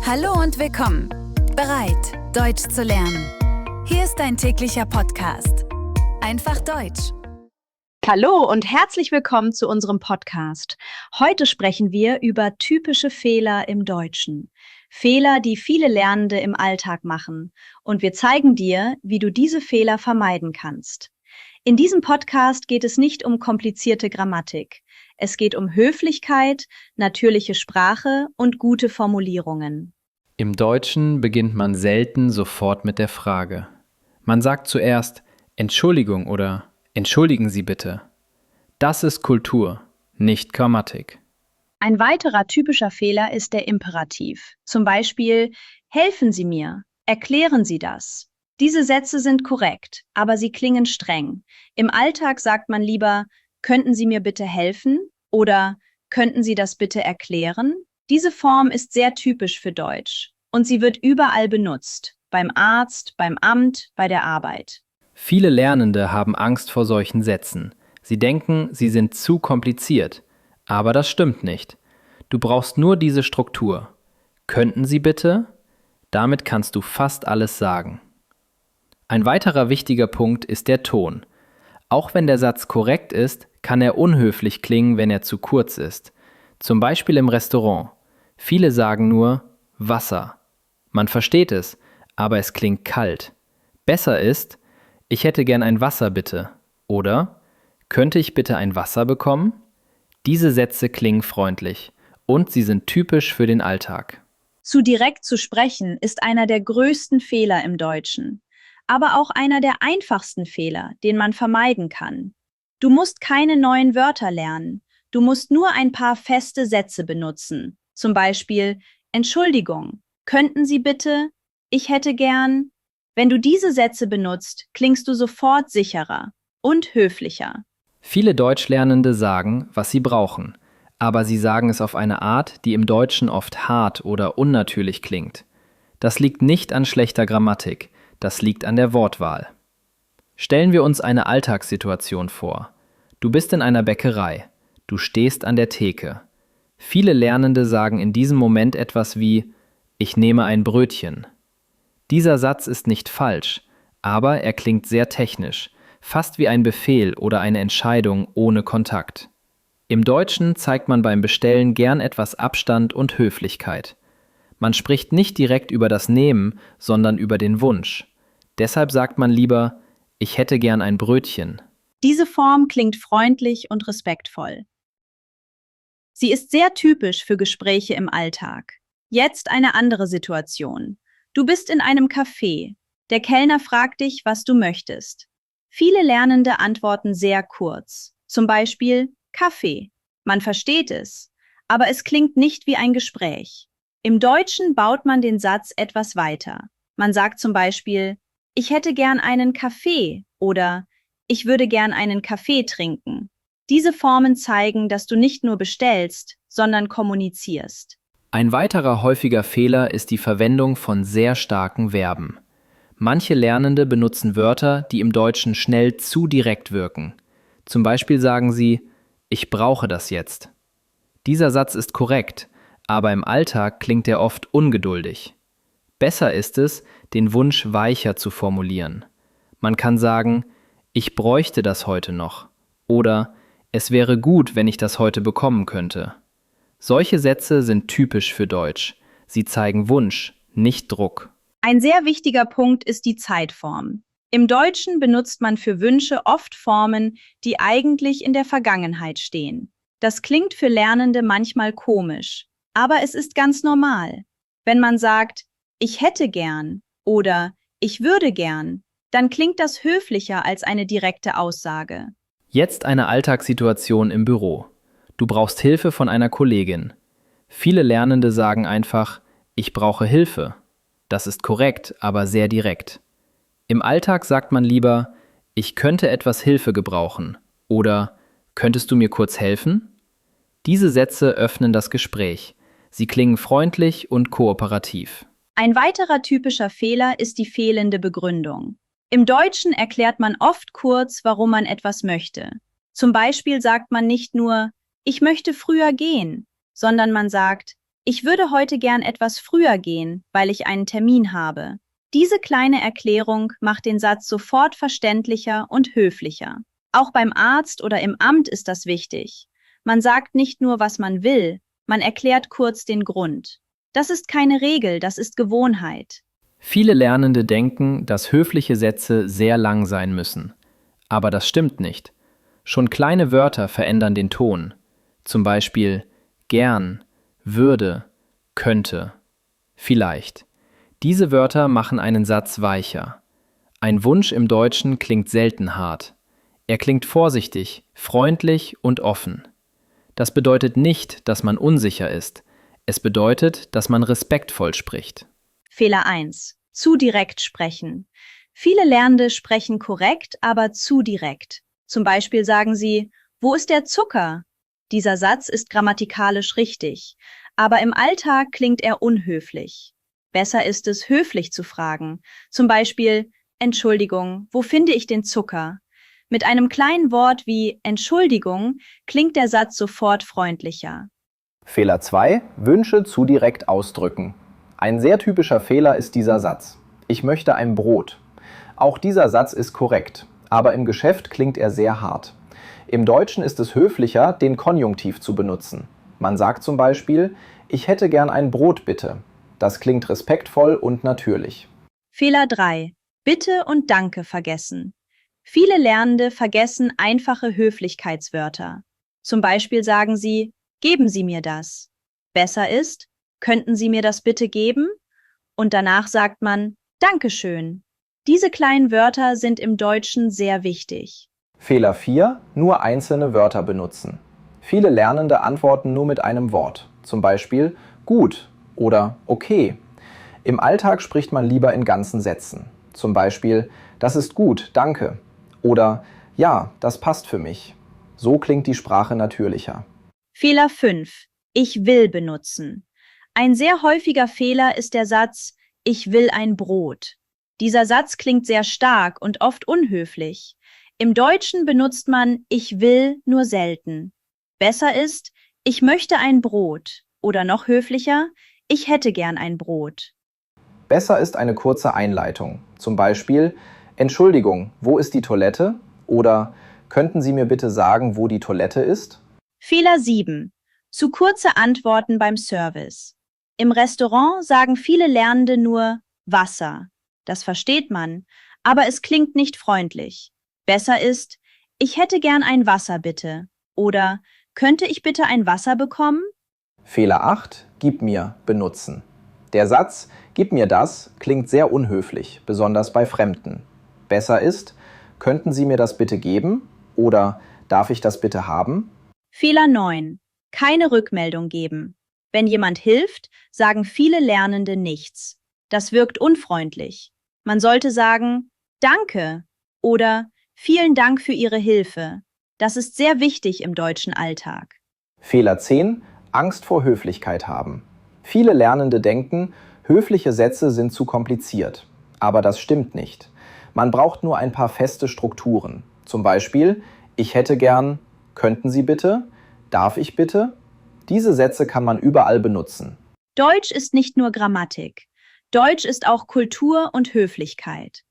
Hallo und willkommen. Bereit, Deutsch zu lernen? Hier ist dein täglicher Podcast. Einfach Deutsch. Hallo und herzlich willkommen zu unserem Podcast. Heute sprechen wir über typische Fehler im Deutschen. Fehler, die viele Lernende im Alltag machen. Und wir zeigen dir, wie du diese Fehler vermeiden kannst. In diesem Podcast geht es nicht um komplizierte Grammatik. Es geht um Höflichkeit, natürliche Sprache und gute Formulierungen. Im Deutschen beginnt man selten sofort mit der Frage. Man sagt zuerst Entschuldigung oder Entschuldigen Sie bitte. Das ist Kultur, nicht Grammatik. Ein weiterer typischer Fehler ist der Imperativ. Zum Beispiel, helfen Sie mir, erklären Sie das. Diese Sätze sind korrekt, aber sie klingen streng. Im Alltag sagt man lieber, könnten Sie mir bitte helfen oder könnten Sie das bitte erklären? Diese Form ist sehr typisch für Deutsch und sie wird überall benutzt, beim Arzt, beim Amt, bei der Arbeit. Viele Lernende haben Angst vor solchen Sätzen. Sie denken, sie sind zu kompliziert. Aber das stimmt nicht. Du brauchst nur diese Struktur. Könnten Sie bitte? Damit kannst du fast alles sagen. Ein weiterer wichtiger Punkt ist der Ton. Auch wenn der Satz korrekt ist, kann er unhöflich klingen, wenn er zu kurz ist. Zum Beispiel im Restaurant. Viele sagen nur Wasser. Man versteht es, aber es klingt kalt. Besser ist, ich hätte gern ein Wasser bitte. Oder, könnte ich bitte ein Wasser bekommen? Diese Sätze klingen freundlich und sie sind typisch für den Alltag. Zu direkt zu sprechen ist einer der größten Fehler im Deutschen, aber auch einer der einfachsten Fehler, den man vermeiden kann. Du musst keine neuen Wörter lernen, du musst nur ein paar feste Sätze benutzen. Zum Beispiel, Entschuldigung, könnten Sie bitte, ich hätte gern. Wenn du diese Sätze benutzt, klingst du sofort sicherer und höflicher. Viele Deutschlernende sagen, was sie brauchen, aber sie sagen es auf eine Art, die im Deutschen oft hart oder unnatürlich klingt. Das liegt nicht an schlechter Grammatik, das liegt an der Wortwahl. Stellen wir uns eine Alltagssituation vor. Du bist in einer Bäckerei, du stehst an der Theke. Viele Lernende sagen in diesem Moment etwas wie Ich nehme ein Brötchen. Dieser Satz ist nicht falsch, aber er klingt sehr technisch, fast wie ein Befehl oder eine Entscheidung ohne Kontakt. Im Deutschen zeigt man beim Bestellen gern etwas Abstand und Höflichkeit. Man spricht nicht direkt über das Nehmen, sondern über den Wunsch. Deshalb sagt man lieber, ich hätte gern ein Brötchen. Diese Form klingt freundlich und respektvoll. Sie ist sehr typisch für Gespräche im Alltag. Jetzt eine andere Situation. Du bist in einem Café. Der Kellner fragt dich, was du möchtest. Viele Lernende antworten sehr kurz. Zum Beispiel Kaffee. Man versteht es, aber es klingt nicht wie ein Gespräch. Im Deutschen baut man den Satz etwas weiter. Man sagt zum Beispiel, ich hätte gern einen Kaffee oder ich würde gern einen Kaffee trinken. Diese Formen zeigen, dass du nicht nur bestellst, sondern kommunizierst. Ein weiterer häufiger Fehler ist die Verwendung von sehr starken Verben. Manche Lernende benutzen Wörter, die im Deutschen schnell zu direkt wirken. Zum Beispiel sagen sie, ich brauche das jetzt. Dieser Satz ist korrekt, aber im Alltag klingt er oft ungeduldig. Besser ist es, den Wunsch weicher zu formulieren. Man kann sagen, ich bräuchte das heute noch oder es wäre gut, wenn ich das heute bekommen könnte. Solche Sätze sind typisch für Deutsch. Sie zeigen Wunsch, nicht Druck. Ein sehr wichtiger Punkt ist die Zeitform. Im Deutschen benutzt man für Wünsche oft Formen, die eigentlich in der Vergangenheit stehen. Das klingt für Lernende manchmal komisch, aber es ist ganz normal. Wenn man sagt, ich hätte gern oder ich würde gern, dann klingt das höflicher als eine direkte Aussage. Jetzt eine Alltagssituation im Büro. Du brauchst Hilfe von einer Kollegin. Viele Lernende sagen einfach, ich brauche Hilfe. Das ist korrekt, aber sehr direkt. Im Alltag sagt man lieber, ich könnte etwas Hilfe gebrauchen oder könntest du mir kurz helfen? Diese Sätze öffnen das Gespräch. Sie klingen freundlich und kooperativ. Ein weiterer typischer Fehler ist die fehlende Begründung. Im Deutschen erklärt man oft kurz, warum man etwas möchte. Zum Beispiel sagt man nicht nur, ich möchte früher gehen, sondern man sagt, Ich würde heute gern etwas früher gehen, weil ich einen Termin habe. Diese kleine Erklärung macht den Satz sofort verständlicher und höflicher. Auch beim Arzt oder im Amt ist das wichtig. Man sagt nicht nur, was man will, man erklärt kurz den Grund. Das ist keine Regel, das ist Gewohnheit. Viele Lernende denken, dass höfliche Sätze sehr lang sein müssen. Aber das stimmt nicht. Schon kleine Wörter verändern den Ton. Zum Beispiel gern, würde, könnte, vielleicht. Diese Wörter machen einen Satz weicher. Ein Wunsch im Deutschen klingt selten hart. Er klingt vorsichtig, freundlich und offen. Das bedeutet nicht, dass man unsicher ist. Es bedeutet, dass man respektvoll spricht. Fehler 1. Zu direkt sprechen. Viele Lernende sprechen korrekt, aber zu direkt. Zum Beispiel sagen sie, wo ist der Zucker? Dieser Satz ist grammatikalisch richtig, aber im Alltag klingt er unhöflich. Besser ist es, höflich zu fragen. Zum Beispiel, Entschuldigung, wo finde ich den Zucker? Mit einem kleinen Wort wie Entschuldigung klingt der Satz sofort freundlicher. Fehler 2. Wünsche zu direkt ausdrücken. Ein sehr typischer Fehler ist dieser Satz. Ich möchte ein Brot. Auch dieser Satz ist korrekt, aber im Geschäft klingt er sehr hart. Im Deutschen ist es höflicher, den Konjunktiv zu benutzen. Man sagt zum Beispiel, ich hätte gern ein Brot bitte. Das klingt respektvoll und natürlich. Fehler 3. Bitte und Danke vergessen. Viele Lernende vergessen einfache Höflichkeitswörter. Zum Beispiel sagen sie, geben Sie mir das. Besser ist, könnten Sie mir das bitte geben? Und danach sagt man, Dankeschön. Diese kleinen Wörter sind im Deutschen sehr wichtig. Fehler 4. Nur einzelne Wörter benutzen. Viele Lernende antworten nur mit einem Wort. Zum Beispiel gut oder okay. Im Alltag spricht man lieber in ganzen Sätzen. Zum Beispiel, das ist gut, danke. Oder ja, das passt für mich. So klingt die Sprache natürlicher. Fehler 5. Ich will benutzen. Ein sehr häufiger Fehler ist der Satz, ich will ein Brot. Dieser Satz klingt sehr stark und oft unhöflich. Im Deutschen benutzt man ich will nur selten. Besser ist, ich möchte ein Brot. Oder noch höflicher, ich hätte gern ein Brot. Besser ist eine kurze Einleitung. Zum Beispiel, Entschuldigung, wo ist die Toilette? Oder könnten Sie mir bitte sagen, wo die Toilette ist? Fehler 7. Zu kurze Antworten beim Service. Im Restaurant sagen viele Lernende nur Wasser. Das versteht man, aber es klingt nicht freundlich. Besser ist, ich hätte gern ein Wasser bitte. Oder könnte ich bitte ein Wasser bekommen? Fehler 8. Gib mir benutzen. Der Satz, gib mir das, klingt sehr unhöflich, besonders bei Fremden. Besser ist, könnten Sie mir das bitte geben? Oder darf ich das bitte haben? Fehler 9. Keine Rückmeldung geben. Wenn jemand hilft, sagen viele Lernende nichts. Das wirkt unfreundlich. Man sollte sagen, Danke oder Vielen Dank für Ihre Hilfe. Das ist sehr wichtig im deutschen Alltag. Fehler 10. Angst vor Höflichkeit haben. Viele Lernende denken, höfliche Sätze sind zu kompliziert. Aber das stimmt nicht. Man braucht nur ein paar feste Strukturen. Zum Beispiel, ich hätte gern, könnten Sie bitte, darf ich bitte? Diese Sätze kann man überall benutzen. Deutsch ist nicht nur Grammatik. Deutsch ist auch Kultur und Höflichkeit.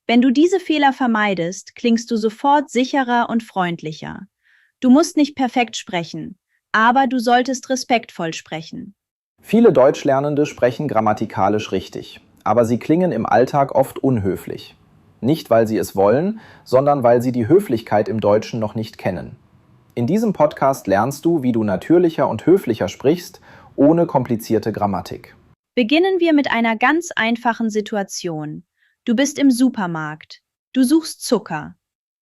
Wenn du diese Fehler vermeidest, klingst du sofort sicherer und freundlicher. Du musst nicht perfekt sprechen, aber du solltest respektvoll sprechen. Viele Deutschlernende sprechen grammatikalisch richtig, aber sie klingen im Alltag oft unhöflich. Nicht, weil sie es wollen, sondern weil sie die Höflichkeit im Deutschen noch nicht kennen. In diesem Podcast lernst du, wie du natürlicher und höflicher sprichst, ohne komplizierte Grammatik. Beginnen wir mit einer ganz einfachen Situation. Du bist im Supermarkt. Du suchst Zucker.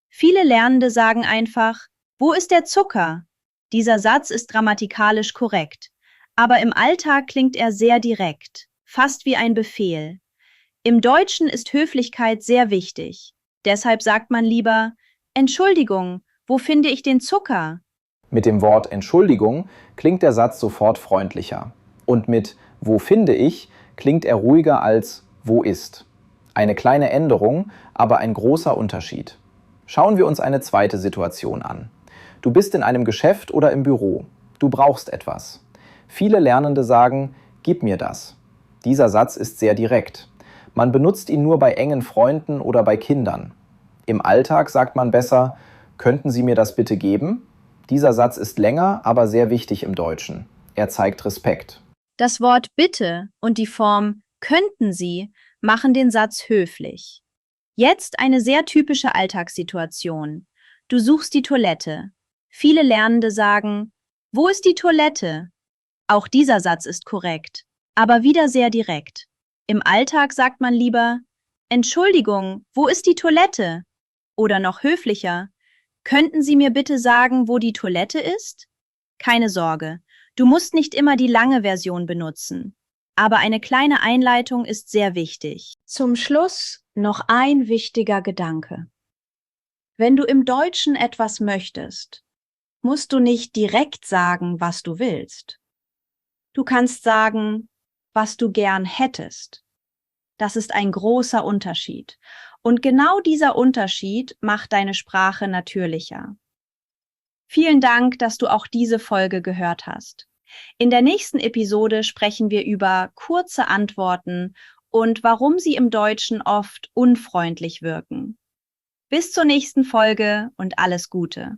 Viele Lernende sagen einfach, wo ist der Zucker? Dieser Satz ist grammatikalisch korrekt, aber im Alltag klingt er sehr direkt, fast wie ein Befehl. Im Deutschen ist Höflichkeit sehr wichtig. Deshalb sagt man lieber, Entschuldigung, wo finde ich den Zucker? Mit dem Wort Entschuldigung klingt der Satz sofort freundlicher. Und mit wo finde ich klingt er ruhiger als wo ist. Eine kleine Änderung, aber ein großer Unterschied. Schauen wir uns eine zweite Situation an. Du bist in einem Geschäft oder im Büro. Du brauchst etwas. Viele Lernende sagen, gib mir das. Dieser Satz ist sehr direkt. Man benutzt ihn nur bei engen Freunden oder bei Kindern. Im Alltag sagt man besser, könnten Sie mir das bitte geben? Dieser Satz ist länger, aber sehr wichtig im Deutschen. Er zeigt Respekt. Das Wort bitte und die Form könnten Sie machen den Satz höflich. Jetzt eine sehr typische Alltagssituation. Du suchst die Toilette. Viele Lernende sagen, wo ist die Toilette? Auch dieser Satz ist korrekt, aber wieder sehr direkt. Im Alltag sagt man lieber, Entschuldigung, wo ist die Toilette? Oder noch höflicher, könnten Sie mir bitte sagen, wo die Toilette ist? Keine Sorge, du musst nicht immer die lange Version benutzen. Aber eine kleine Einleitung ist sehr wichtig. Zum Schluss noch ein wichtiger Gedanke. Wenn du im Deutschen etwas möchtest, musst du nicht direkt sagen, was du willst. Du kannst sagen, was du gern hättest. Das ist ein großer Unterschied. Und genau dieser Unterschied macht deine Sprache natürlicher. Vielen Dank, dass du auch diese Folge gehört hast. In der nächsten Episode sprechen wir über kurze Antworten und warum sie im Deutschen oft unfreundlich wirken. Bis zur nächsten Folge und alles Gute.